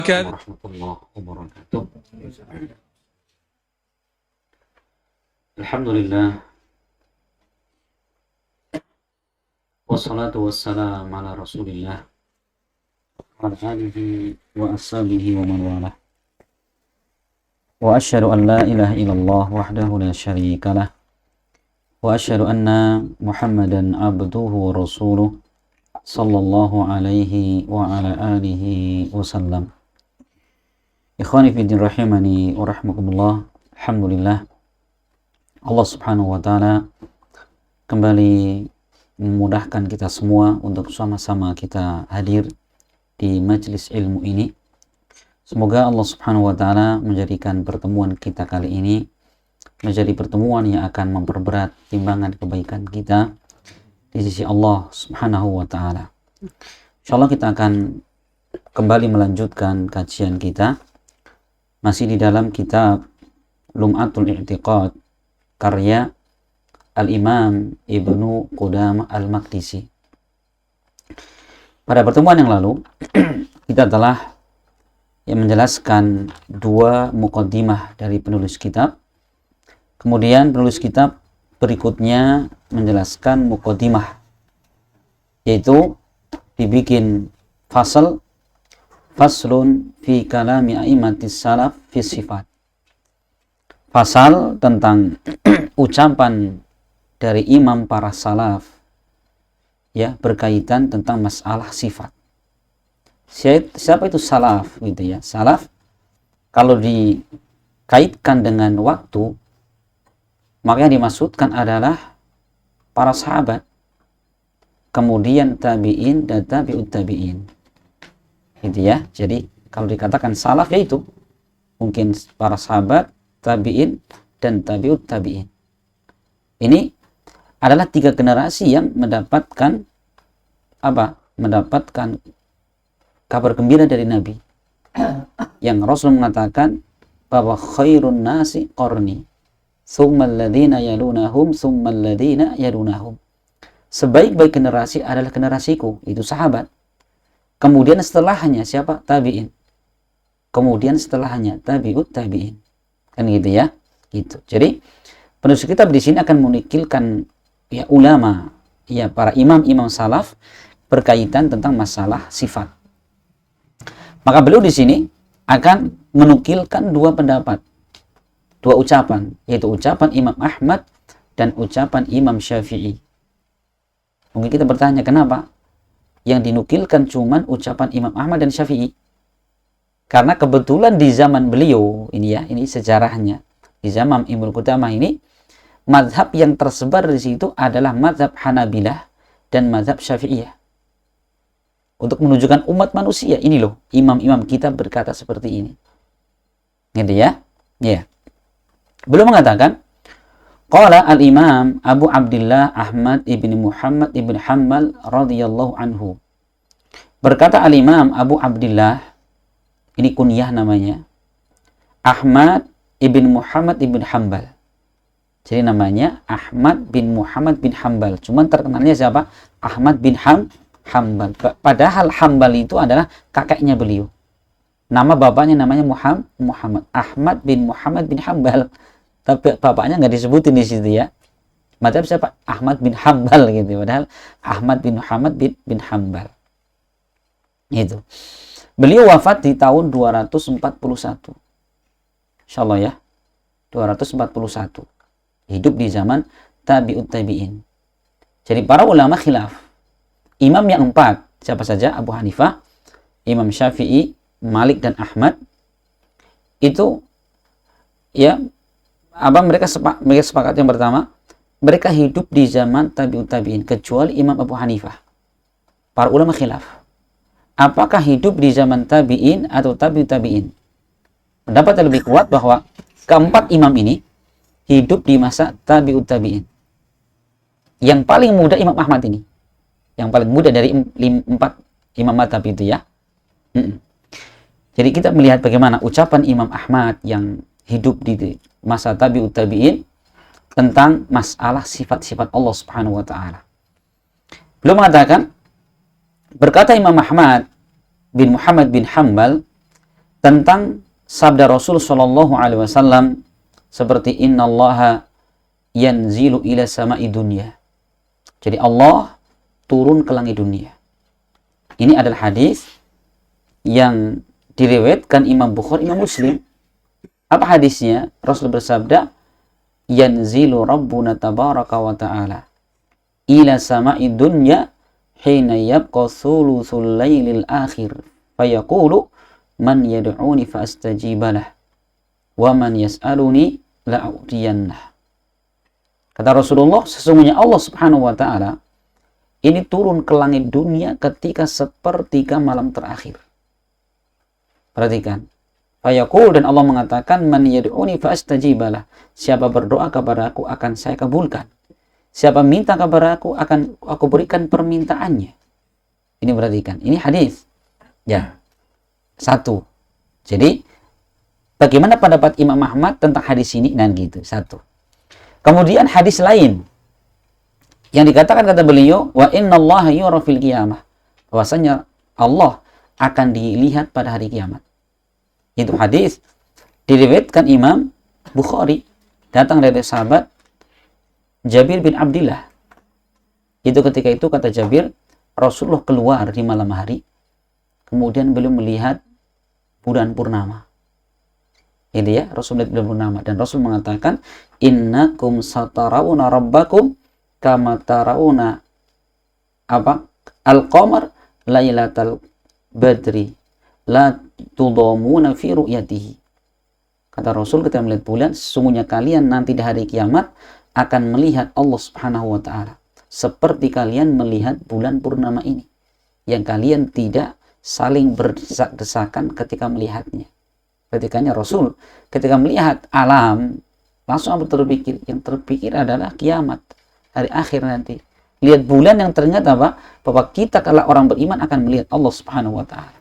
warahmatullahi wabarakatuh. Alhamdulillah, wassalatu wassalamu ala rasulillah wa ala alihi wa ashabihi wa man walah. Wa asyhadu an la ilaha illallah wahdahu la syarika lah wa asyhadu anna Muhammadan abduhu wa rasuluh sallallahu alaihi wa ala alihi wasallam. Ikhwani fi din rahimani wa rahmakumullah. Alhamdulillah, Allah subhanahu wa ta'ala kembali memudahkan kita semua untuk sama-sama kita hadir di majelis ilmu ini. Semoga Allah subhanahu wa ta'ala menjadikan pertemuan kita kali ini menjadi pertemuan yang akan memperberat timbangan kebaikan kita di sisi Allah subhanahu wa ta'ala. InsyaAllah kita akan kembali melanjutkan kajian kita masih di dalam kitab Lum'atul I'tiqad karya Al-Imam Ibnu Qudamah Al-Maqdisi. Pada pertemuan yang lalu kita telah menjelaskan dua muqaddimah dari penulis kitab. Kemudian penulis kitab berikutnya menjelaskan muqaddimah, yaitu dibikin faslun fi kalami a'immatis salaf fi sifat. Pasal tentang ucapan dari imam para salaf ya berkaitan tentang masalah sifat. Siapa itu salaf gitu ya? Salaf kalau dikaitkan dengan waktu, maka yang dimaksudkan adalah para sahabat, kemudian tabi'in dan tabi'ut tabi'in. Gitu ya. Jadi kalau dikatakan salaf yaitu mungkin para sahabat, tabi'in dan tabi'ut tabi'in. Ini adalah tiga generasi yang mendapatkan mendapatkan kabar gembira dari Nabi. Yang Rasul mengatakan bahwa khairun nasi qarni, tsummal ladzina yalunahum, tsummal ladzina yalunahum. Sebaik-baik generasi adalah generasiku, itu sahabat. Kemudian setelahnya siapa? Tabi'in. Kemudian setelahnya tabi'ut tabi'in. Kan gitu ya? Gitu. Jadi penulis kitab di sini akan menukilkan ya ulama, ya para imam-imam salaf berkaitan tentang masalah sifat. Maka beliau di sini akan menukilkan dua pendapat, dua ucapan, yaitu ucapan Imam Ahmad dan ucapan Imam Syafi'i. Mungkin kita bertanya, kenapa yang dinukilkan cuman ucapan Imam Ahmad dan Syafi'i? Karena kebetulan di zaman beliau ini ya, ini sejarahnya, di zaman Ibnu Qudamah ini, mazhab yang tersebar di situ adalah mazhab Hanabilah dan mazhab Syafi'iyah. Untuk menunjukkan umat manusia, ini loh, imam-imam kita berkata seperti ini. Gitu ya? Ya. Beliau mengatakan, qala al-Imam Abu Abdullah Ahmad ibn Muhammad ibn Hanbal radhiyallahu anhu. Berkata al-Imam Abu Abdullah, ini kunyah namanya, Ahmad ibn Muhammad ibn Hanbal. Jadi namanya Ahmad bin Muhammad bin Hanbal. Cuman terkenalnya siapa? Ahmad bin Hanbal. Padahal Hanbal itu adalah kakeknya beliau. Nama bapaknya namanya Muhammad. Ahmad bin Muhammad bin Hanbal. Tapi bapaknya nggak disebutin di situ ya. Macam siapa? Ahmad bin Hanbal gitu. Padahal Ahmad bin Muhammad bin Hanbal. Itu. Beliau wafat di tahun 241. Insyaallah ya. 241. Hidup di zaman tabi'ut tabi'in. Jadi para ulama khilaf. Imam yang empat, siapa saja? Abu Hanifah, Imam Syafi'i, Malik dan Ahmad. Itu ya mereka sepakat yang pertama, mereka hidup di zaman tabi'ut tabi'in kecuali Imam Abu Hanifah. Para ulama khilaf. Apakah hidup di zaman tabi'in atau tabi'ut tabi'in? Pendapat yang lebih kuat bahwa keempat imam ini hidup di masa tabi'ut tabi'in. Yang paling muda Imam Ahmad ini. Yang paling muda dari empat imam mazhab itu ya. Jadi kita melihat bagaimana ucapan Imam Ahmad yang hidup di masa tabi'ut tabi'in tentang masalah sifat-sifat Allah Subhanahu wa taala. Beliau mengatakan, berkata Imam Ahmad bin Muhammad bin Hanbal, tentang sabda Rasul sallallahu alaihi wasallam seperti innallaha yanzilu ila sama'i dunya. Jadi Allah turun ke langit dunia. Ini adalah hadis yang diriwayatkan Imam Bukhari, Imam Muslim. Apa hadisnya? Rasul bersabda, yanzilu rabbuna tabaraka wa ta'ala ila sama'i dunya hina yabqa thuluthul laylil akhir fayaqulu man yad'uni fa astajibalah wa man yas'aluni la'udiyannah. Kata Rasulullah, sesungguhnya Allah Subhanahu wa ta'ala ini turun ke langit dunia ketika sepertiga malam terakhir. Perhatikan. Fayaqul, dan Allah mengatakan, man yad'uni fa astajibalah. Siapa berdoa kepada aku akan saya kabulkan. Siapa minta kepada aku akan aku berikan permintaannya. Ini perhatikan. Ini hadis. Ya. Satu. Jadi bagaimana pendapat Imam Ahmad tentang hadis ini? Dan gitu. Satu. Kemudian hadis lain yang dikatakan kata beliau, wa innallaha yura fil qiyamah. Bahwasanya Allah akan dilihat pada hari kiamat. Itu hadis diriwayatkan Imam Bukhari, datang dari sahabat Jabir bin Abdillah. Itu ketika itu kata Jabir, Rasulullah keluar di malam hari, kemudian beliau melihat bulan purnama. Itu ya, Rasul melihat bulan purnama, dan Rasul mengatakan, innakum satarawuna rabbakum kama tarawuna al-qamar lailatal badri la tudamuna fi ru'yatihi. Kata Rasul ketika melihat bulan, sesungguhnya kalian nanti di hari kiamat akan melihat Allah Subhanahu wa ta'ala seperti kalian melihat bulan purnama ini, yang kalian tidak saling berdesak-desakan ketika melihatnya. Ketikanya Rasul ketika melihat alam langsung berpikir, yang terpikir adalah kiamat, hari akhir nanti. Lihat bulan yang ternyata apa? Bahwa kita kalau orang beriman akan melihat Allah Subhanahu wa ta'ala.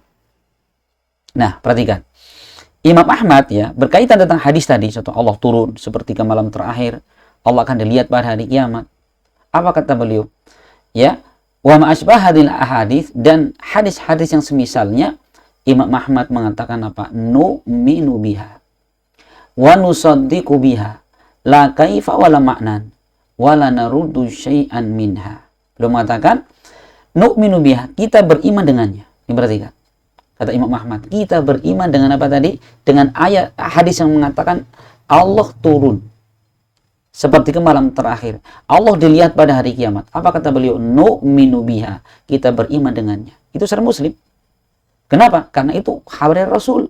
Nah, perhatikan. Imam Ahmad ya berkaitan tentang hadis tadi, contoh Allah turun sepertiga malam terakhir, Allah akan dilihat pada hari kiamat. Apa kata beliau? Ya, wa ma asbah hadil ahadits, dan hadis-hadis yang semisalnya, Imam Ahmad mengatakan apa? Nu'minu biha wa nusaddiqu biha la kaifa wala ma'nan wala naruddu syai'an minha. Beliau mengatakan nu'minu biha, kita beriman dengannya. Ini perhatikan. Kata Imam Ahmad, kita beriman dengan apa tadi? Dengan ayat hadis yang mengatakan Allah turun seperti ke malam terakhir, Allah dilihat pada hari kiamat. Apa kata beliau? Nu'minu biha, kita beriman dengannya. Itu secara Muslim. Kenapa? Karena itu kabar Rasul.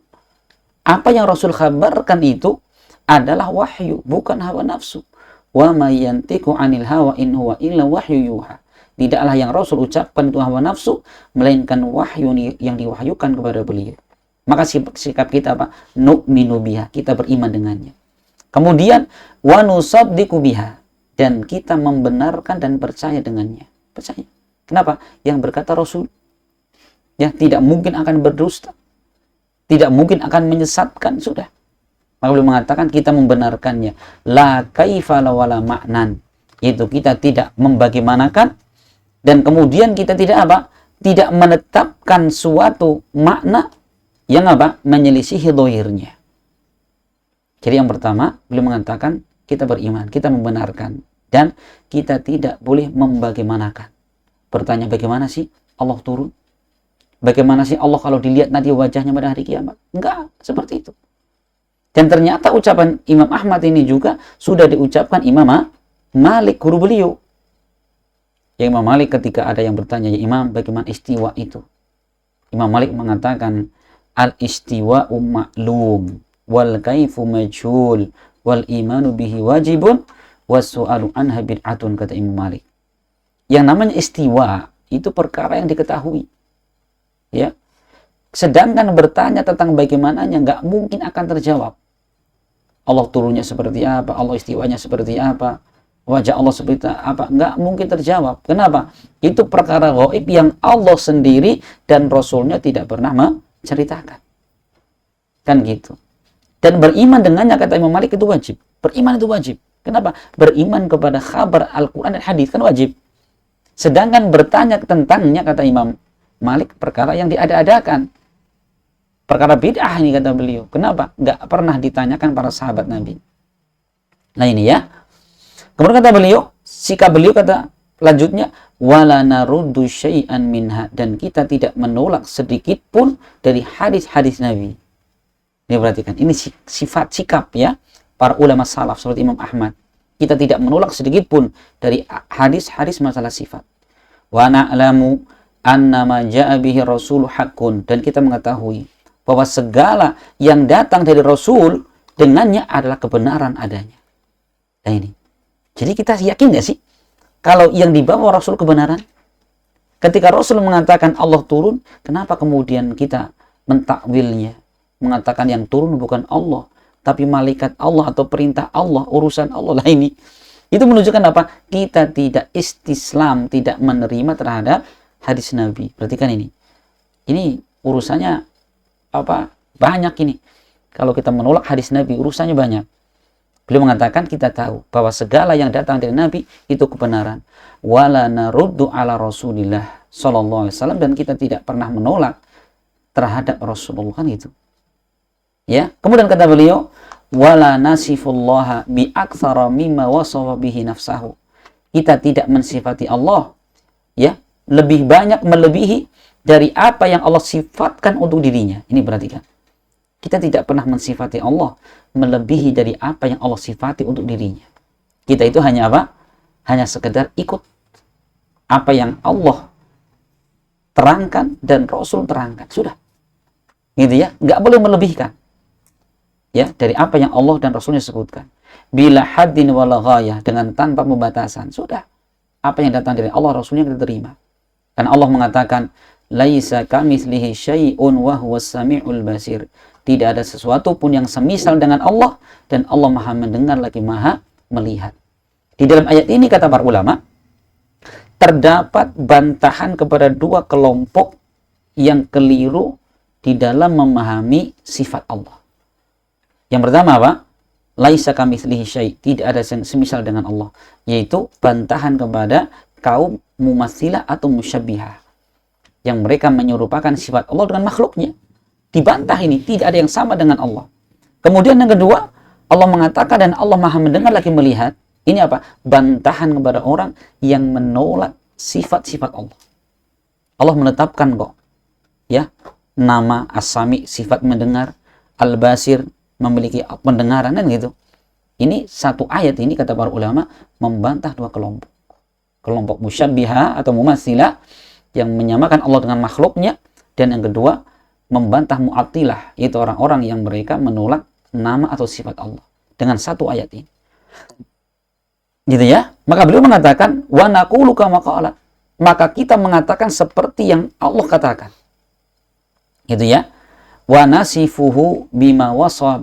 Apa yang Rasul kabarkan itu adalah wahyu, bukan hawa nafsu. Wa may yantiqu 'anil hawa in huwa illa wahyu yuha. Tidaklah yang Rasul ucapkan itu hawa nafsu, melainkan wahyu yang diwahyukan kepada beliau. Maka sikap kita apa? Nu'minu biha, kita beriman dengannya. Kemudian wa nusaddiqu biha, dan kita membenarkan dan percaya dengannya. Percaya. Kenapa? Yang berkata Rasul. Ya, tidak mungkin akan berdusta, tidak mungkin akan menyesatkan, sudah. Maka beliau mengatakan kita membenarkannya. La kaifa wala ma'nan, yaitu kita tidak membagaimanakan, dan kemudian kita tidak apa? Tidak menetapkan suatu makna yang apa? Menyelisihi dhahirnya. Jadi yang pertama, beliau mengatakan kita beriman, kita membenarkan, dan kita tidak boleh membagaimanakan. Bertanya, bagaimana sih Allah turun? Bagaimana sih Allah kalau dilihat nanti wajahnya pada hari kiamat? Enggak, seperti itu. Dan ternyata ucapan Imam Ahmad ini juga sudah diucapkan Imam Malik, guru beliau. Ya, Imam Malik ketika ada yang bertanya, ya Imam, bagaimana istiwa itu? Imam Malik mengatakan, al-istiwa'u ma'lum, wal kaifu majhul, wal imanu bihi wajibun, was su'alu anha bid'atun, kata Imam Malik. Yang namanya istiwa itu perkara yang diketahui. Ya, sedangkan bertanya tentang bagaimananya nggak mungkin akan terjawab. Allah turunnya seperti apa, Allah istiwanya seperti apa, wajah Allah seperti apa, nggak mungkin terjawab. Kenapa? Itu perkara gaib yang Allah sendiri dan Rasulnya tidak pernah menceritakan. Kan gitu. Dan beriman dengannya, kata Imam Malik, itu wajib. Beriman itu wajib. Kenapa? Beriman kepada kabar Al-Quran dan hadis kan wajib. Sedangkan bertanya tentangnya, kata Imam Malik, perkara yang diada-adakan. perkara bid'ah ini, kata beliau. Kenapa? Nggak pernah ditanyakan para sahabat Nabi. Nah ini ya. Kemudian kata beliau, sikap beliau kata lanjutnya, wala naruddu syai'an minha, dan kita tidak menolak sedikit pun dari hadis-hadis Nabi. Ini perhatikan, ini sifat sikap ya para ulama salaf seperti Imam Ahmad. Kita tidak menolak sedikit pun dari hadis-hadis masalah sifat. Wa na'lamu anna ma ja'a bihi rasul haqqun, dan kita mengetahui bahwa segala yang datang dari Rasul dengannya adalah kebenaran adanya. Nah ini. Jadi kita yakin nggak sih kalau yang dibawa Rasul kebenaran? Ketika Rasul mengatakan Allah turun, kenapa kemudian kita mentakwilnya, mengatakan yang turun bukan Allah, tapi malaikat Allah atau perintah Allah, urusan Allah? Lah ini. Itu menunjukkan apa? Kita tidak istislam, tidak menerima terhadap hadis Nabi. Perhatikan ini. Ini urusannya apa? Banyak ini. Kalau kita menolak hadis Nabi, urusannya banyak. Beliau mengatakan kita tahu bahwa segala yang datang dari Nabi itu kebenaran. Wala naruddu ala Rasulillah sallallahu alaihi wasallam, dan kita tidak pernah menolak terhadap Rasulullah, kan itu. Ya, kemudian kata beliau, wala nasifullaha bi aktsara mimma wasafa bihi nafsahu. Kita tidak mensifati Allah ya lebih banyak, melebihi dari apa yang Allah sifatkan untuk dirinya. Ini perhatikan. Kita tidak pernah mensifati Allah melebihi dari apa yang Allah sifati untuk dirinya. Kita itu hanya apa? Hanya sekedar ikut apa yang Allah terangkan dan Rasul terangkan. Sudah. Gitu ya. Nggak boleh melebihkan. Ya, dari apa yang Allah dan Rasulnya sebutkan. Bila haddin wala ghayah, dengan tanpa pembatasan. Sudah. Apa yang datang dari Allah, Rasulnya kita terima. Karena Allah mengatakan, laisa kamitslihi syai'un wa huwas samiul basir. Tidak ada sesuatu pun yang semisal dengan Allah, dan Allah Maha mendengar lagi Maha melihat. Di dalam ayat ini kata para ulama, terdapat bantahan kepada dua kelompok yang keliru di dalam memahami sifat Allah. Yang pertama apa? Laisa kamitslihi syai', tidak ada yang semisal dengan Allah, yaitu bantahan kepada kaum mumatsilah atau musyabbihah, yang mereka menyerupakan sifat Allah dengan makhluknya. Dibantah ini, tidak ada yang sama dengan Allah. Kemudian yang kedua, Allah mengatakan dan Allah Maha mendengar lagi melihat. Ini apa? Bantahan kepada orang yang menolak sifat-sifat Allah. Allah menetapkan kok ya nama As-Sami, sifat mendengar, Al-Basir, memiliki pendengaran, dan gitu. Ini satu ayat ini kata para ulama membantah dua kelompok. Kelompok musyabbihah atau mumatsilah yang menyamakan Allah dengan makhluknya, dan yang kedua membantah mu'attilah, yaitu orang-orang yang mereka menolak nama atau sifat Allah dengan satu ayat ini. Gitu ya. Maka beliau mengatakan wa naqulu kama qala, maka kita mengatakan seperti yang Allah katakan. Gitu ya. Wa nasifuhu bima wasafa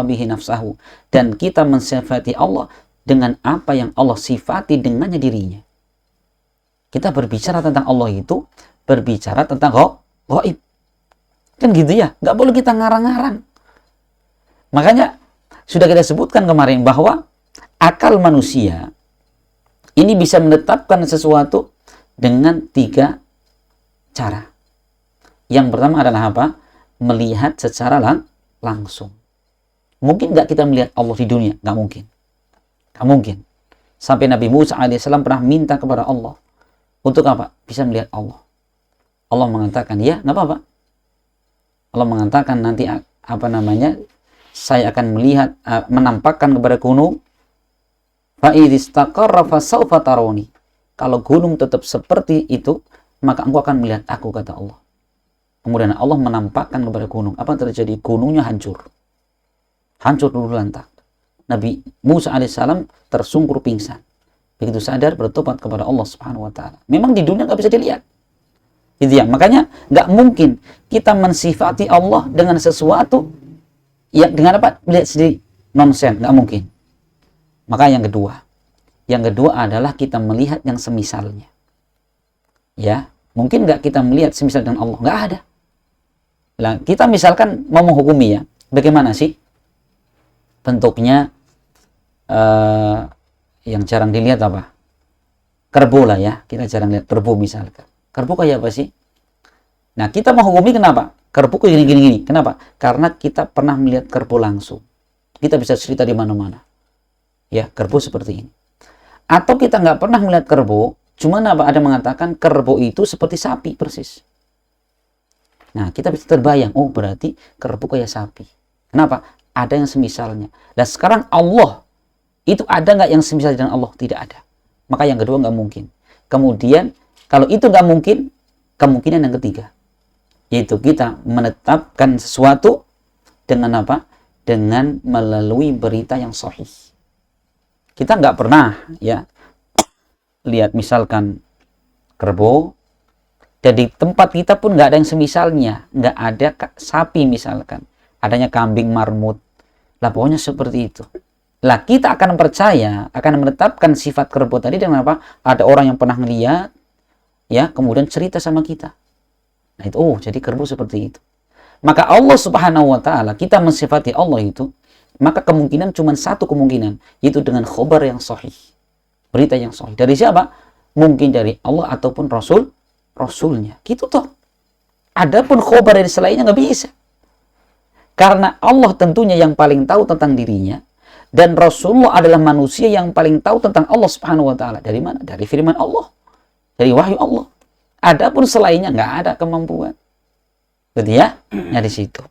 bihi nafsahu, dan kita mensifati Allah dengan apa yang Allah sifati dengannya dirinya. Kita berbicara tentang Allah itu berbicara tentang gaib. Kan gitu ya, nggak boleh kita ngarang-ngarang. Makanya sudah kita sebutkan kemarin bahwa akal manusia ini bisa menetapkan sesuatu dengan tiga cara. Yang pertama adalah apa? Melihat secara langsung. Mungkin nggak kita melihat Allah di dunia? Nggak mungkin. Nggak mungkin. Sampai Nabi Musa alaihissalam pernah minta kepada Allah. Untuk apa? Bisa melihat Allah. Allah mengatakan, ya nggak apa-apa. Allah mengatakan nanti saya akan melihat, menampakkan kepada gunung. Fa'idistaqarra fasawfa taroni. Kalau gunung tetap seperti itu, maka engkau akan melihat aku, kata Allah. Kemudian Allah menampakkan kepada gunung. Apa yang terjadi? Gunungnya hancur. Hancur dulu lantak. Nabi Musa alaihissalam tersungkur pingsan. Begitu sadar bertobat kepada Allah Subhanahu wa taala. Memang di dunia nggak bisa dilihat. Gitu ya. Makanya nggak mungkin kita mensifati Allah dengan sesuatu yang dengan apa? Lihat sendiri, nonsen, nggak mungkin. Maka yang kedua adalah kita melihat yang semisalnya. Ya, mungkin nggak kita melihat semisal dengan Allah? Nggak ada. Nah, kita misalkan mau menghukumi ya, bagaimana sih bentuknya? Yang jarang dilihat apa? Kerbau lah ya, kita jarang lihat kerbau misalkan. Kerbau kayak apa sih? Nah, kita menghukumi kenapa? Kerbau gini. Kenapa? Karena kita pernah melihat kerbau langsung. Kita bisa cerita di mana-mana. Ya, kerbau seperti ini. Atau kita nggak pernah melihat kerbau, cuman ada mengatakan kerbau itu seperti sapi persis. Nah, kita bisa terbayang, oh berarti kerbau kayak sapi. Kenapa? Ada yang semisalnya. Dan sekarang Allah, itu ada nggak yang semisal dengan Allah? Tidak ada. Maka yang kedua nggak mungkin. Kemudian, kalau itu nggak mungkin, kemungkinan yang ketiga, yaitu kita menetapkan sesuatu dengan apa? Dengan melalui berita yang sahih. Kita nggak pernah ya lihat misalkan kerbau, dan di tempat kita pun nggak ada yang semisalnya, nggak ada sapi misalkan, adanya kambing, marmut, lah pokoknya seperti itu. Lah kita akan percaya, akan menetapkan sifat kerbau tadi dengan apa? Ada orang yang pernah ngeliat, ya kemudian cerita sama kita. Nah itu, oh jadi kerbau seperti itu. Maka Allah Subhanahu wa Ta'ala, kita mensifati Allah itu, maka kemungkinan cuma satu kemungkinan, yaitu dengan khobar yang sahih, berita yang sahih. Dari siapa? Mungkin dari Allah ataupun Rasulnya. Gitu toh. Adapun khobar dari selainnya nggak bisa. Karena Allah tentunya yang paling tahu tentang dirinya, dan Rasulullah adalah manusia yang paling tahu tentang Allah Subhanahu wa Ta'ala. Dari mana? Dari firman Allah, dari wahyu Allah. Adapun selainnya nggak ada kemampuan. Gitu ya? Ya di situ.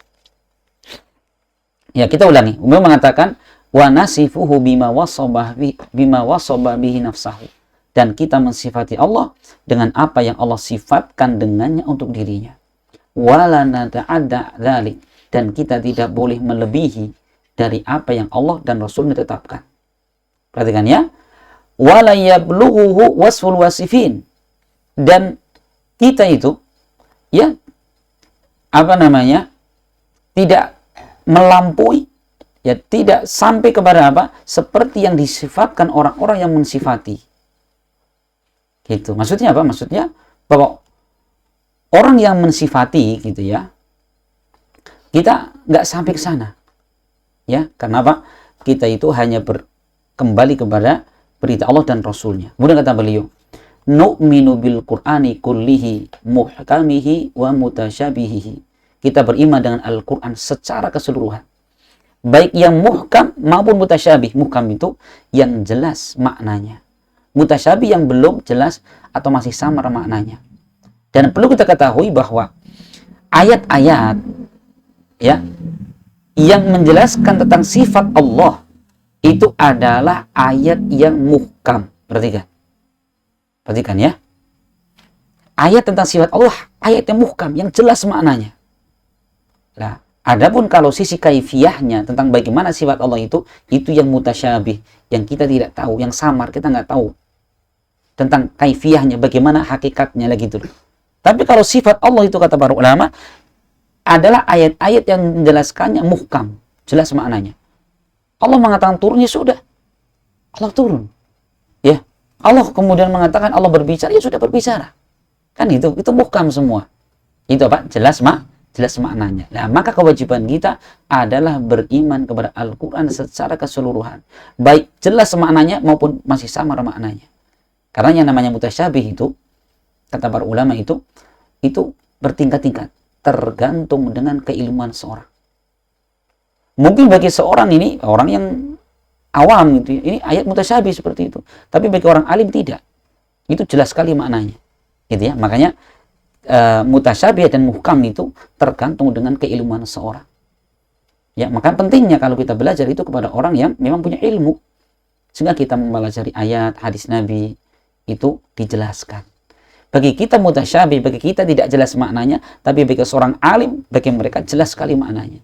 Ya kita ulangi. Beliau mengatakan wa nasifuhu bima wasaba bihi nafsahu. Dan kita mensifati Allah dengan apa yang Allah sifatkan dengannya untuk dirinya. Wala nata'adda dzalik, dan kita tidak boleh melebihi dari apa yang Allah dan Rasulnya tetapkan. Perhatikan ya. Wala yablughuhu wasful wasifin, dan kita itu ya tidak melampaui, ya tidak sampai kepada apa seperti yang disifatkan orang-orang yang mensifati. Gitu. Maksudnya apa? Maksudnya bahwa orang yang mensifati gitu ya, kita nggak sampai ke sana. Ya, karena apa? Kita itu hanya kembali kepada berita Allah dan Rasulnya. Kemudian kata beliau, nu'minu bil Qur'ani kullihi muhkamihi wa mutasyabihihi. Kita beriman dengan Al-Quran secara keseluruhan, baik yang muhkam maupun mutasyabih. Muhkam itu yang jelas maknanya, mutasyabih yang belum jelas atau masih samar maknanya. Dan perlu kita ketahui bahwa ayat-ayat ya yang menjelaskan tentang sifat Allah itu adalah ayat yang muhkam. Perhatikan ya. Ayat tentang sifat Allah, ayat yang muhkam, yang jelas maknanya. Nah, adapun kalau sisi kaifiyahnya tentang bagaimana sifat Allah itu yang mutasyabih, yang kita tidak tahu, yang samar, kita nggak tahu tentang kaifiyahnya, bagaimana hakikatnya lagi itu. Tapi kalau sifat Allah itu kata para ulama adalah ayat-ayat yang menjelaskannya muhkam, jelas maknanya. Allah mengatakan turunnya sudah, Allah turun. Ya, Allah kemudian mengatakan Allah berbicara, ya sudah berbicara. Kan itu muhkam semua. Itu apa? Jelas maknanya. Nah, maka kewajiban kita adalah beriman kepada Al-Quran secara keseluruhan, baik jelas maknanya maupun masih samar maknanya. Karena yang namanya mutasyabih itu, kata para ulama itu bertingkat-tingkat, tergantung dengan keilmuan seorang. Mungkin bagi seorang ini, orang yang awam gitu, ini ayat mutasyabih seperti itu. Tapi bagi orang alim tidak. Itu jelas sekali maknanya. Gitu ya. Makanya mutasyabih dan muhkam itu tergantung dengan keilmuan seorang. Ya, maka pentingnya kalau kita belajar itu kepada orang yang memang punya ilmu, sehingga kita mempelajari ayat, hadis Nabi itu dijelaskan. Bagi kita mutasyabih, bagi kita tidak jelas maknanya, tapi bagi seorang alim, bagi mereka jelas sekali maknanya.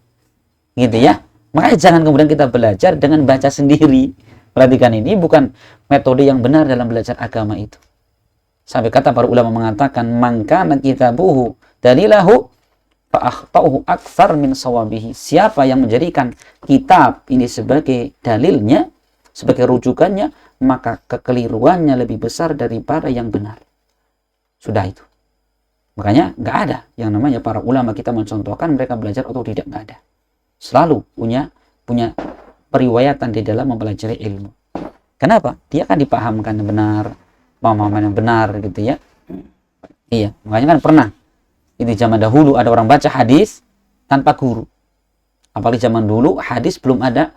Gitu ya. Makanya jangan kemudian kita belajar dengan baca sendiri. Perhatikan, ini bukan metode yang benar dalam belajar agama itu. Sampai kata para ulama mengatakan, mangkana kitabuhu dalilahu fa akhtauhu aktsar min sawabihi. Siapa yang menjadikan kitab ini sebagai dalilnya, sebagai rujukannya, maka kekeliruannya lebih besar daripada yang benar. Sudah itu. Makanya nggak ada yang namanya para ulama kita mencontohkan mereka belajar atau tidak, nggak ada. Selalu punya periwayatan di dalam mempelajari ilmu. Kenapa? Dia kan dipahamkan benar, pemahaman yang benar gitu ya. Iya, makanya kan pernah Itu zaman dahulu ada orang baca hadis tanpa guru. Apalagi zaman dulu hadis belum ada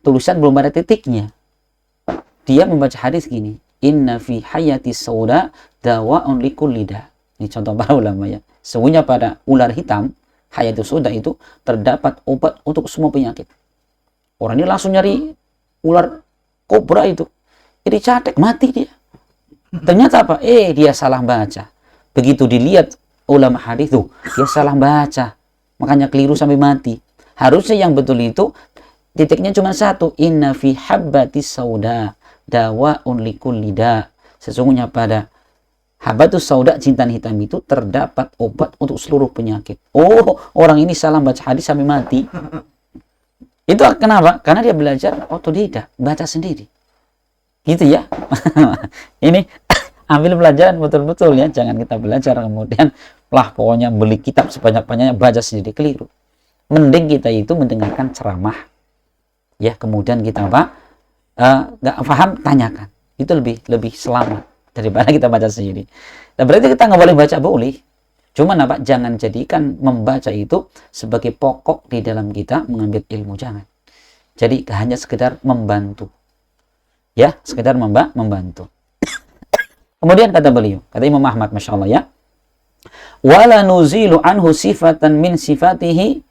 tulisan, belum ada titiknya. Dia membaca hadis gini, inna fi hayati sauda dawa'un likulli da. Ini contoh para ulama ya. Sesungguhnya pada ular hitam, hayatus sauda itu terdapat obat untuk semua penyakit. Orang ini langsung nyari ular kobra itu. Jadi catek, mati dia. Ternyata apa? Dia salah baca. Begitu dilihat ulama hadis tuh, dia salah baca. Makanya keliru sampai mati. Harusnya yang betul itu titiknya cuma satu, inna fi habbatis sauda dawa'un likulli da. Sesungguhnya pada habbatus sauda, jintan hitam itu terdapat obat untuk seluruh penyakit. Orang ini salah baca hadis sampai mati. Itu kenapa? Karena dia belajar otodidak, baca sendiri. Gitu ya. Ini ambil pelajaran betul-betul ya. Jangan kita belajar kemudian pokoknya beli kitab sebanyak-banyaknya, baca sendiri, keliru. Mending kita itu mendengarkan ceramah. Ya, kemudian kita nggak paham, tanyakan. Itu lebih selamat daripada kita baca sendiri. Nah, berarti kita nggak boleh baca, boleh. Cuman jangan jadikan membaca itu sebagai pokok di dalam kita mengambil ilmu, jangan. Jadi hanya sekedar membantu. Ya, sekedar membantu. Kemudian kata beliau, kata Imam Ahmad, Masya Allah ya, wala nuzilu anhu sifatan min sifatihi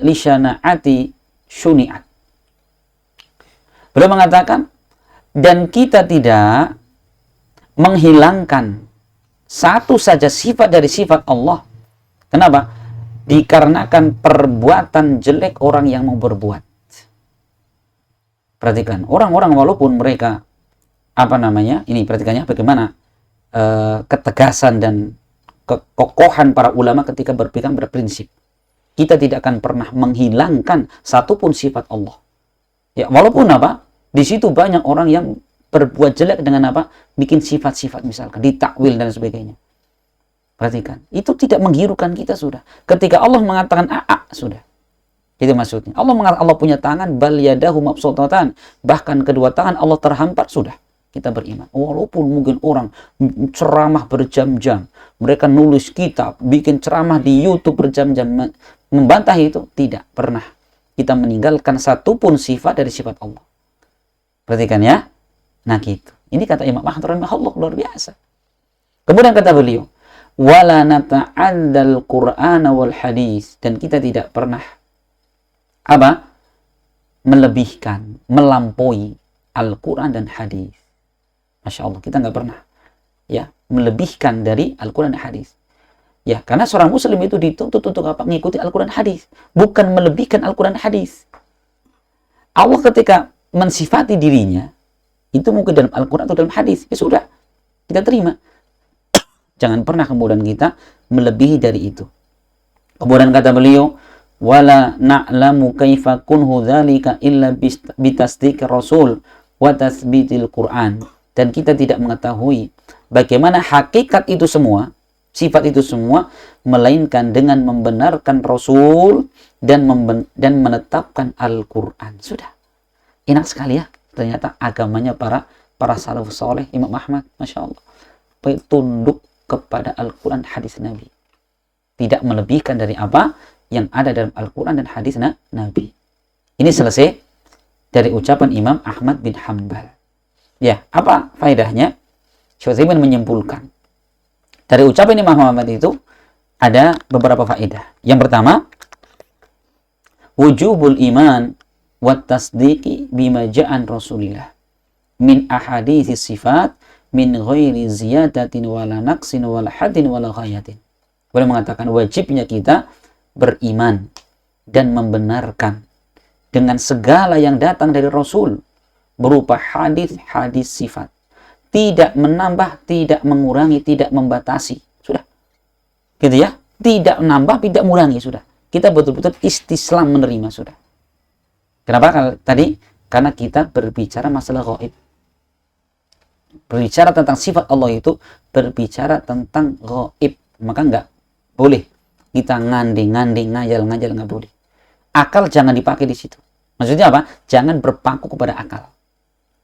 lisyana'ati syuni'at. Beliau mengatakan, dan kita tidak menghilangkan satu saja sifat dari sifat Allah. Kenapa? Dikarenakan perbuatan jelek orang yang mau berbuat. Perhatikan, orang-orang walaupun mereka ini perhatikannya bagaimana ketegasan dan kekokohan para ulama ketika berpegang berprinsip. Kita tidak akan pernah menghilangkan satupun sifat Allah. Ya, walaupun di situ banyak orang yang berbuat jelek dengan bikin sifat-sifat misalkan ditakwil dan sebagainya. Perhatikan, itu tidak menggirukan kita sudah. Ketika Allah mengatakan sudah. Itu maksudnya. Allah mengatakan Allah punya tangan, bal yadahu mabsutatan. Bahkan kedua tangan Allah terhampar, sudah. Kita beriman. Walaupun mungkin orang ceramah berjam-jam, mereka nulis kitab, bikin ceramah di YouTube berjam-jam, membantah itu, tidak pernah kita meninggalkan satupun sifat dari sifat Allah. Perhatikan ya. Nah gitu. Ini kata Imam Ahmad rahimahullah, luar biasa. Kemudian kata beliau, wala nata'addal Qur'ana wal hadis, dan kita tidak pernah melebihkan, melampaui Al-Quran dan hadis. Masya Allah, kita nggak pernah ya melebihkan dari Al-Quran dan hadis. Ya, karena seorang muslim itu dituntut untuk mengikuti Al-Quran dan hadis, bukan melebihkan Al-Quran dan hadis. Allah ketika mensifati dirinya, itu mungkin dalam Al-Quran atau dalam hadis, ya sudah, kita terima. Jangan pernah kemudian kita melebihi dari itu. Kemudian kata beliau, wala na'lamu kaifa kunhu dzalika illa bitasdiq rasul wa tatsbitil Qur'an. Dan kita tidak mengetahui bagaimana hakikat itu semua, sifat itu semua, melainkan dengan membenarkan Rasul dan menetapkan Al-Quran. Sudah. Enak sekali ya. Ternyata agamanya para salafus saleh, Imam Ahmad, Masya Allah, tunduk kepada Al-Quran hadis Nabi. Tidak melebihkan dari apa yang ada dalam Al-Quran dan hadis Nabi. Ini selesai dari ucapan Imam Ahmad bin Hanbal. Ya, apa faedahnya? Syekh Utsaimin menyimpulkan dari ucapan Imam Ahmad itu ada beberapa faedah. Yang pertama, wujubul iman wa tasdiqi bima ja'an Rasulillah min ahaditsis sifat min ghairi ziyadatin wala naqsin wala hadin wala ghayatin. Boleh mengatakan wajibnya kita beriman dan membenarkan dengan segala yang datang dari Rasul berupa hadis-hadis sifat. Tidak menambah, tidak mengurangi, tidak membatasi. Sudah. Gitu ya. Tidak menambah, tidak mengurangi. Sudah. Kita betul-betul istislam menerima. Sudah. Kenapa tadi? Karena kita berbicara masalah gaib. Berbicara tentang sifat Allah itu berbicara tentang gaib. Maka enggak boleh kita nganding-nganding, ngajal-ngajal, enggak boleh. Akal jangan dipakai di situ. Maksudnya apa? Jangan berpaku kepada akal.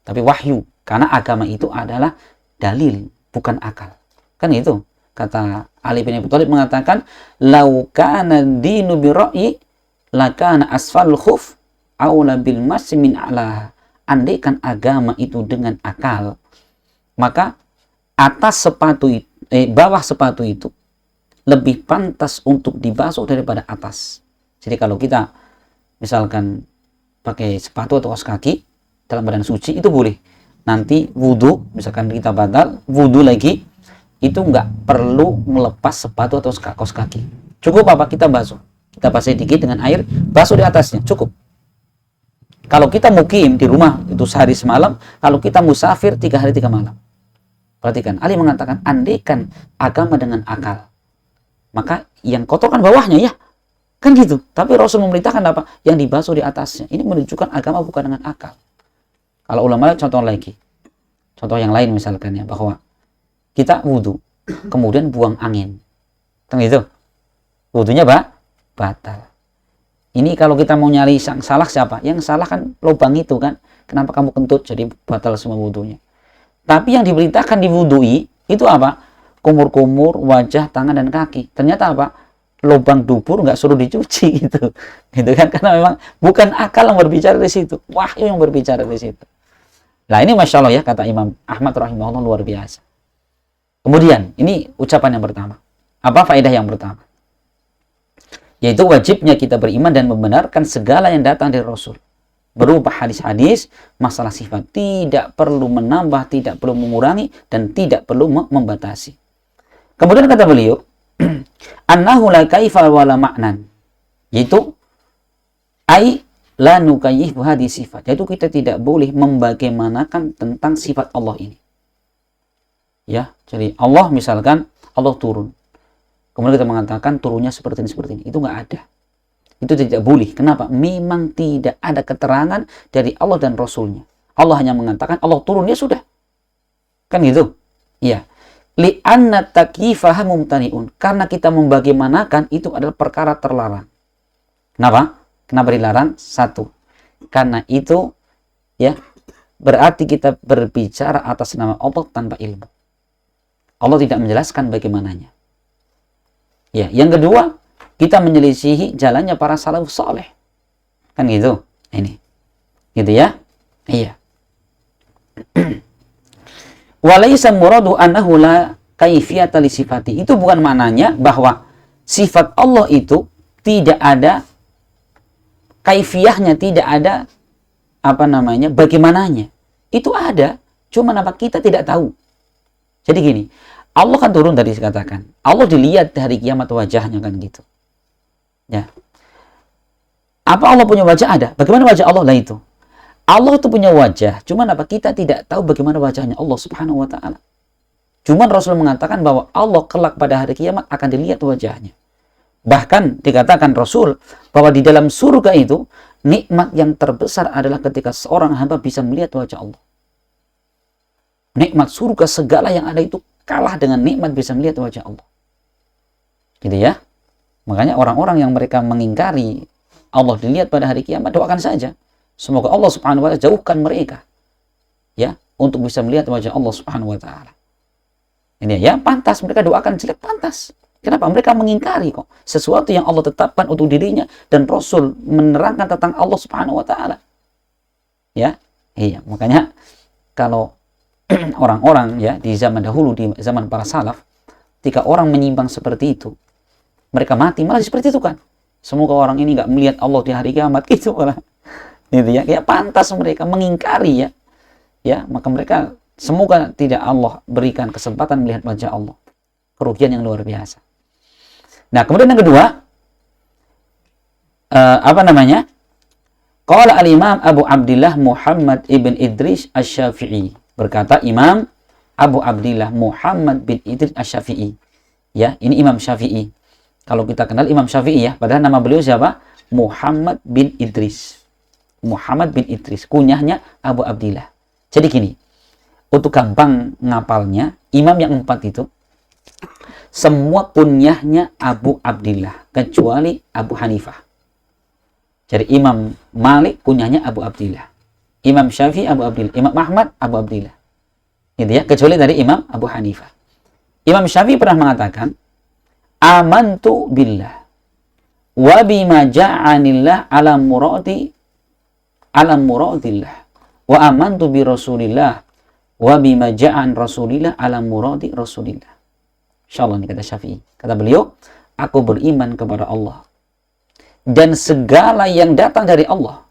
Tapi wahyu. Karena agama itu adalah dalil, bukan akal. Kan itu. Kata Ali bin Abi Thalib mengatakan, "Lau kana dinu bi ra'yi lakana asfalul khuf aula bil masyi min a'la." Andaikan agama itu dengan akal, maka atas sepatu itu, bawah sepatu itu lebih pantas untuk dibasuh daripada atas. Jadi kalau kita misalkan pakai sepatu atau kaos kaki dalam badan suci itu boleh. Nanti wudhu, misalkan kita batal, wudhu lagi, itu nggak perlu melepas sepatu atau kaos kaki. Cukup apa? Kita basuh. Kita basahi dikit dengan air, basuh di atasnya, cukup. Kalau kita mukim di rumah, itu sehari semalam. Kalau kita musafir, 3 hari 3 malam. Perhatikan, Ali mengatakan, andaikan agama dengan akal, maka yang kotor kan bawahnya ya. Kan gitu. Tapi Rasul memerintahkan apa? Yang dibasuh di atasnya. Ini menunjukkan agama bukan dengan akal. Kalau ulama contoh lagi, contoh yang lain misalkan ya, bahwa kita wudhu, kemudian buang angin, kan gitu, wudhunya batal. Ini kalau kita mau nyari yang salah siapa? Yang salah kan lubang itu kan, kenapa kamu kentut jadi batal semua wudhunya. Tapi yang diberitakan diwudhui itu apa? Kumur-kumur, wajah, tangan dan kaki. Ternyata apa? Lubang dubur nggak suruh dicuci gitu kan, karena memang bukan akal yang berbicara di situ, wahyu yang berbicara di situ. Nah ini Masya Allah ya, kata Imam Ahmad rahimahullah, luar biasa. Kemudian ini ucapan yang pertama. Apa faedah yang pertama? Yaitu wajibnya kita beriman dan membenarkan segala yang datang dari Rasul berupa hadis-hadis masalah sifat, tidak perlu menambah, tidak perlu mengurangi, dan tidak perlu membatasi. Kemudian kata beliau, annahu la kaifa wala ma'nan, yaitu ai la nukayyifu hadis sifat, yaitu kita tidak boleh membagaimanakan tentang sifat Allah ini. Ya, jadi Allah misalkan Allah turun, kemudian kita mengatakan turunnya seperti ini, itu nggak ada. Itu tidak boleh. Kenapa? Memang tidak ada keterangan dari Allah dan Rasulnya. Allah hanya mengatakan Allah turunnya sudah. Kan gitu? Iya. Li'anna takyifaha mumtani'un. Karena kita membagaimanakan itu adalah perkara terlarang. Kenapa? Kenapa dilarang? Satu, karena itu ya berarti kita berbicara atas nama Allah tanpa ilmu. Allah tidak menjelaskan bagaimananya. Ya, yang kedua, kita menyelisihi jalannya para salafus saleh. Kan gitu. Ini. Gitu ya? Iya. Walaysa muradu annahu la kaifiyata li sifati. Itu bukan maknanya bahwa sifat Allah itu tidak ada kaifiyahnya, tidak ada bagaimananya. Itu ada, cuma apa kita tidak tahu. Jadi gini, Allah kan turun tadi dikatakan, Allah dilihat dari kiamat wajahnya kan gitu. Ya. Apa Allah punya wajah? Ada. Bagaimana wajah Allah? Lah itu. Allah itu punya wajah, cuman apa kita tidak tahu bagaimana wajahnya Allah Subhanahu wa taala. Cuman Rasul mengatakan bahwa Allah kelak pada hari kiamat akan dilihat wajahnya. Bahkan dikatakan Rasul bahwa di dalam surga itu nikmat yang terbesar adalah ketika seorang hamba bisa melihat wajah Allah. Nikmat surga segala yang ada itu kalah dengan nikmat bisa melihat wajah Allah. Gitu ya. Makanya orang-orang yang mereka mengingkari Allah dilihat pada hari kiamat, doakan saja. Semoga Allah Subhanahu wa taala jauhkan mereka ya untuk bisa melihat wajah Allah Subhanahu wa taala. Ini ya, pantas mereka doakan jelek, pantas. Kenapa? Mereka mengingkari kok sesuatu yang Allah tetapkan untuk dirinya dan Rasul menerangkan tentang Allah Subhanahu wa taala. Ya. Iya, makanya kalau orang-orang ya di zaman dahulu, di zaman para salaf, ketika orang menyimpang seperti itu, mereka mati malah seperti itu kan. Semoga orang ini nggak melihat Allah di hari kiamat gitu malah. Gitu ya. Kayak pantas mereka mengingkari ya. Ya, maka mereka semoga tidak Allah berikan kesempatan melihat wajah Allah. Kerugian yang luar biasa. Nah, kemudian yang kedua, Qala al-Imam Abu Abdillah Muhammad ibn Idris Asy-Syafi'i. Berkata Imam Abu Abdillah Muhammad bin Idris Asy-Syafi'i. Ya, ini Imam Syafi'i. Kalau kita kenal Imam Syafi'i ya, padahal nama beliau siapa? Muhammad bin Idris. Muhammad bin Idris, kunyahnya Abu Abdillah. Jadi gini, untuk gampang ngapalnya, imam yang 4 itu semua kunyahnya Abu Abdillah kecuali Abu Hanifah. Jadi Imam Malik kunyahnya Abu Abdillah, Imam Syafi'i Abu Abdillah, Imam Ahmad Abu Abdillah. Gitu ya, kecuali dari Imam Abu Hanifah. Imam Syafi'i pernah mengatakan, amantu billah wa bima ja'anillah ala muradillah wa amantu bi rasulillah wa bima ja'an rasulillah ala muradi rasulillah. Insyaallah ini kata Syafi'i. Kata beliau, aku beriman kepada Allah dan segala yang datang dari Allah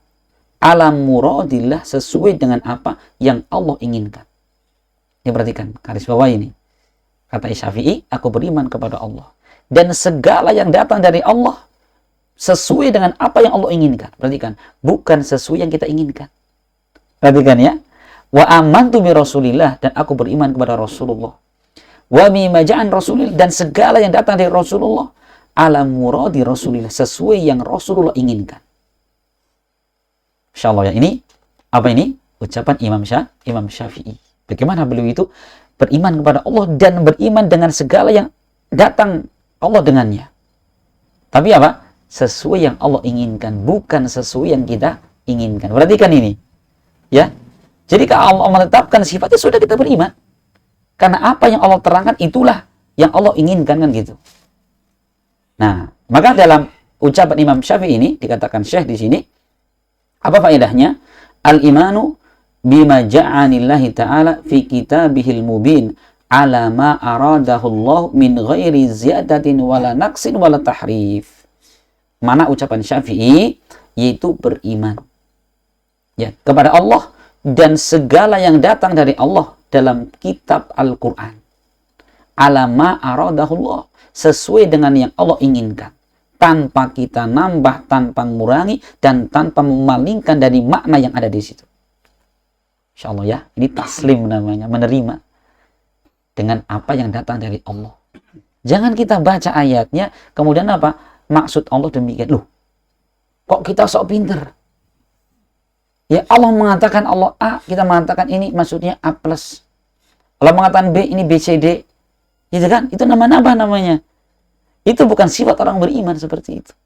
ala muradillah, sesuai dengan apa yang Allah inginkan. Ini perhatikan, garis bawah ini. Kata Syafi'i, aku beriman kepada Allah dan segala yang datang dari Allah sesuai dengan apa yang Allah inginkan. Perhatikan, bukan sesuai yang kita inginkan. Perhatikan ya. Wa amantu bi rasulillah, dan aku beriman kepada Rasulullah. Wa bima ja'an rasulillah, dan segala yang datang dari Rasulullah ala muradi rasulillah, sesuai yang Rasulullah inginkan. Insyaallah ya, ini apa ini? Ucapan Imam Syafi'i. Bagaimana beliau itu beriman kepada Allah dan beriman dengan segala yang datang Allah dengannya. Tapi apa? Sesuai yang Allah inginkan, bukan sesuai yang kita inginkan. Perhatikan ini. Ya. Jadi kalau Allah menetapkan sifatnya, sudah kita beriman. Karena apa yang Allah terangkan itulah yang Allah inginkan, kan gitu. Nah, maka dalam ucapan Imam Syafi'i ini dikatakan Syekh di sini, apa faedahnya? Al-imanu bima ja'anillahi ta'ala fi kitabihil mubin ala ma aradahu Allah min ghairi ziyadatin wala naqsin wala tahrif. Mana ucapan Syafi'i? Yaitu beriman ya kepada Allah dan segala yang datang dari Allah dalam kitab Al-Quran. Ala ma aradahu Allah, sesuai dengan yang Allah inginkan, tanpa kita nambah, tanpa mengurangi, dan tanpa memalingkan dari makna yang ada di situ. Insyaallah ya, ini taslim namanya, menerima dengan apa yang datang dari Allah. Jangan kita baca ayatnya, kemudian apa? Maksud Allah demikian. Loh, kok kita sok pinter? Ya, Allah mengatakan Allah A, kita mengatakan ini maksudnya A+. Allah mengatakan B, ini B, C, D. Gitu kan? Itu nama-nama namanya. Itu bukan sifat orang beriman seperti itu.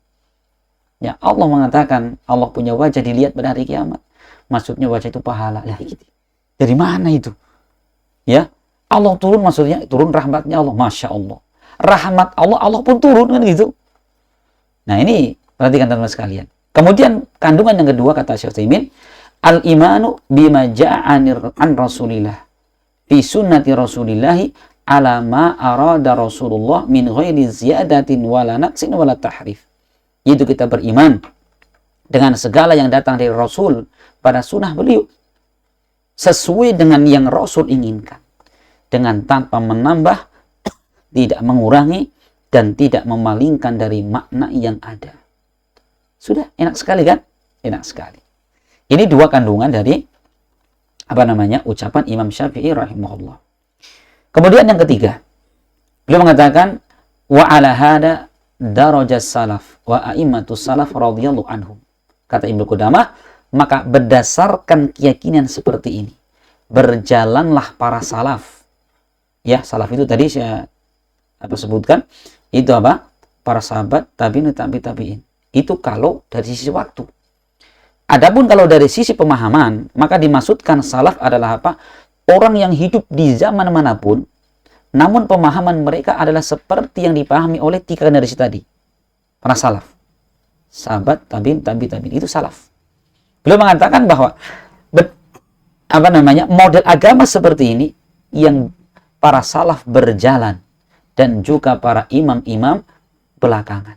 Ya, Allah mengatakan Allah punya wajah dilihat pada hari kiamat. Maksudnya wajah itu pahala. Lah, gitu. Dari mana itu? Ya, Allah turun, maksudnya turun rahmatnya Allah. Masya Allah. Rahmat Allah, Allah pun turun, kan gitu. Nah, ini perhatikan teman-teman sekalian. Kemudian kandungan yang kedua kata Syekh Utsaimin, al-imanu bima ja'anir an Rasulillah fi sunnati Rasulillahi ala ma arada Rasulullah min ghairi ziyadatin wala naqsin wala tahrif. Yaitu kita beriman dengan segala yang datang dari Rasul pada sunnah beliau sesuai dengan yang Rasul inginkan, dengan tanpa menambah, tidak mengurangi, dan tidak memalingkan dari makna yang ada. Sudah, enak sekali kan? Enak sekali. Ini dua kandungan dari ucapan Imam Syafi'i rahimahullah. Kemudian yang ketiga, beliau mengatakan wa ala hada darajat salaf wa a'immatus salaf radhiyallahu anhum. Kata Ibnu Qudamah, maka berdasarkan keyakinan seperti ini, berjalanlah para salaf. Ya, salaf itu tadi saya sebutkan, itu apa? Para sahabat, tabi'in, tabi'in. Itu kalau dari sisi waktu. Adapun kalau dari sisi pemahaman, maka dimaksudkan salaf adalah apa? Orang yang hidup di zaman manapun, namun pemahaman mereka adalah seperti yang dipahami oleh tiga generasi tadi. Para salaf. Sahabat, tabi'in, tabi'in. Itu salaf. Beliau mengatakan bahwa model agama seperti ini yang para salaf berjalan dan juga para imam-imam belakangan.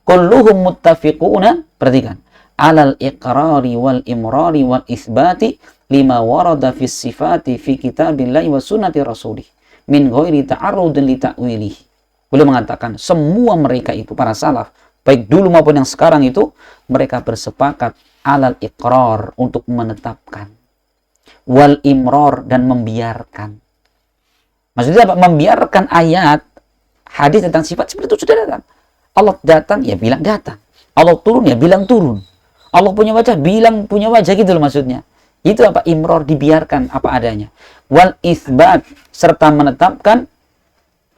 Kulluhum muttafiquna, perhatikan, alal iqrari wal imrari wal isbati lima warada fis sifati fi kitabillahi wa sunnati rasulih min ghairi ta'arrudin li ta'wilih. Beliau mengatakan semua mereka itu para salaf, baik dulu maupun yang sekarang itu, mereka bersepakat alal iqrar, untuk menetapkan, wal imrar, dan membiarkan. Maksudnya apa? Membiarkan ayat hadis tentang sifat seperti itu sudah datang. Allah datang, ya bilang datang. Allah turun, ya bilang turun. Allah punya wajah, bilang punya wajah, gitu loh maksudnya. Itu apa? Imror, dibiarkan apa adanya. Wal isbat, serta menetapkan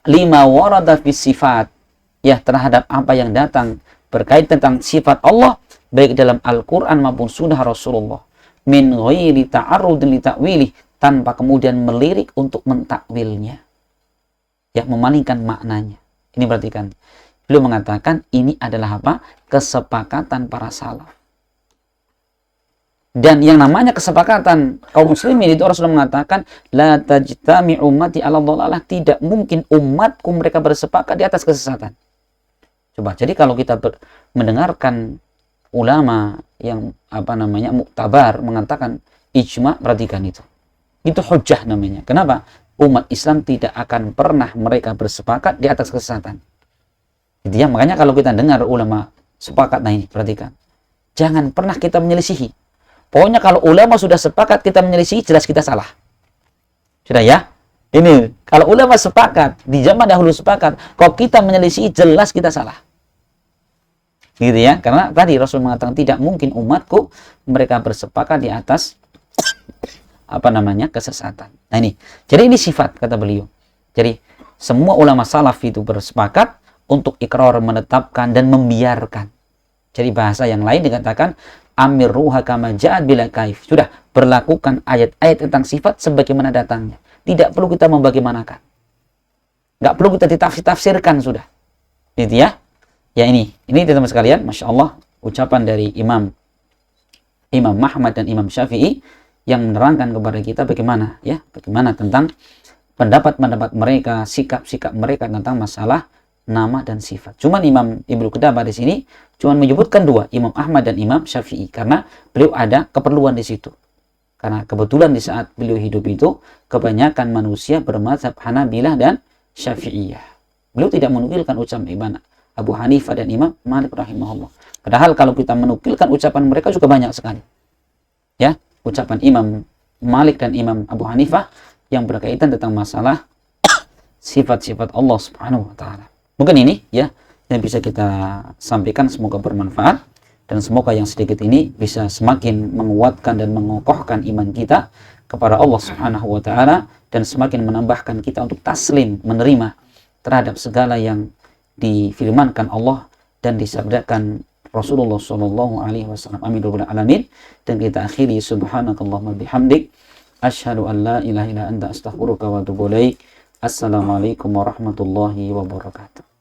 lima warada fis sifat, ya, terhadap apa yang datang berkait tentang sifat Allah, baik dalam Al-Quran maupun sunnah Rasulullah. Min ghairi ta'arrudin li ta'wilih, tanpa kemudian melirik untuk mentakwilnya. ya, memalingkan maknanya. Ini perhatikan. Beliau mengatakan ini adalah apa? Kesepakatan para salaf. Dan yang namanya kesepakatan kaum muslimin itu Rasulullah mengatakan la tajtami ummati ala dhalalah, tidak mungkin umatku mereka bersepakat di atas kesesatan. Coba, jadi kalau kita mendengarkan ulama yang muktabar mengatakan ijma, perhatikan itu. Itu hujjah namanya. Kenapa? Umat Islam tidak akan pernah mereka bersepakat di atas kesesatan. Gitu ya, makanya kalau kita dengar ulama sepakat, nah ini perhatikan. Jangan pernah kita menyelisihi. Pokoknya kalau ulama sudah sepakat kita menyelisihi, jelas kita salah. Sudah ya? Ini, kalau ulama sepakat, di zaman dahulu sepakat, kalau kita menyelisihi, jelas kita salah. Gitu ya? Karena tadi Rasul mengatakan tidak mungkin umatku mereka bersepakat di atas kesesatan. Nah ini, jadi ini sifat kata beliau. Jadi semua ulama salaf itu bersepakat untuk ikrar, menetapkan dan membiarkan. Jadi bahasa yang lain dikatakan amirruha kama ja'at bila kaif. Sudah, berlakukan ayat-ayat tentang sifat sebagaimana datangnya. Tidak perlu kita membagaimanakan. Enggak perlu kita ditafsir-tafsirkan sudah. Gitu ya. Ya ini teman-teman sekalian, Masya Allah, ucapan dari Imam Ahmad dan Imam Syafi'i yang menerangkan kepada kita bagaimana tentang pendapat-pendapat mereka, sikap-sikap mereka tentang masalah nama dan sifat. Cuman Imam Ibnu Qudamah di sini cuman menyebutkan dua, Imam Ahmad dan Imam Syafi'i, karena beliau ada keperluan di situ. Karena kebetulan di saat beliau hidup itu kebanyakan manusia bermadzhab Hanabilah dan Syafi'iyah. Beliau tidak menukilkan ucapan Abu Hanifah dan Imam Malik rahimahullah. Padahal kalau kita menukilkan ucapan mereka juga banyak sekali. Ya, ucapan Imam Malik dan Imam Abu Hanifah yang berkaitan tentang masalah sifat-sifat Allah Subhanahu wa taala. Mungkin ini ya yang bisa kita sampaikan, semoga bermanfaat dan semoga yang sedikit ini bisa semakin menguatkan dan mengokohkan iman kita kepada Allah Subhanahu wa taala dan semakin menambahkan kita untuk taslim, menerima terhadap segala yang difirmankan Allah dan disabdakan Rasulullah sallallahu alaihi wasallam. Amin ya rabbal alamin. Dan kita akhiri subhanakallahumma bihamdik asyhadu an la ilaha illa anta astaghfiruka wa atubu ilaik. Assalamualaikum warahmatullahi wabarakatuh.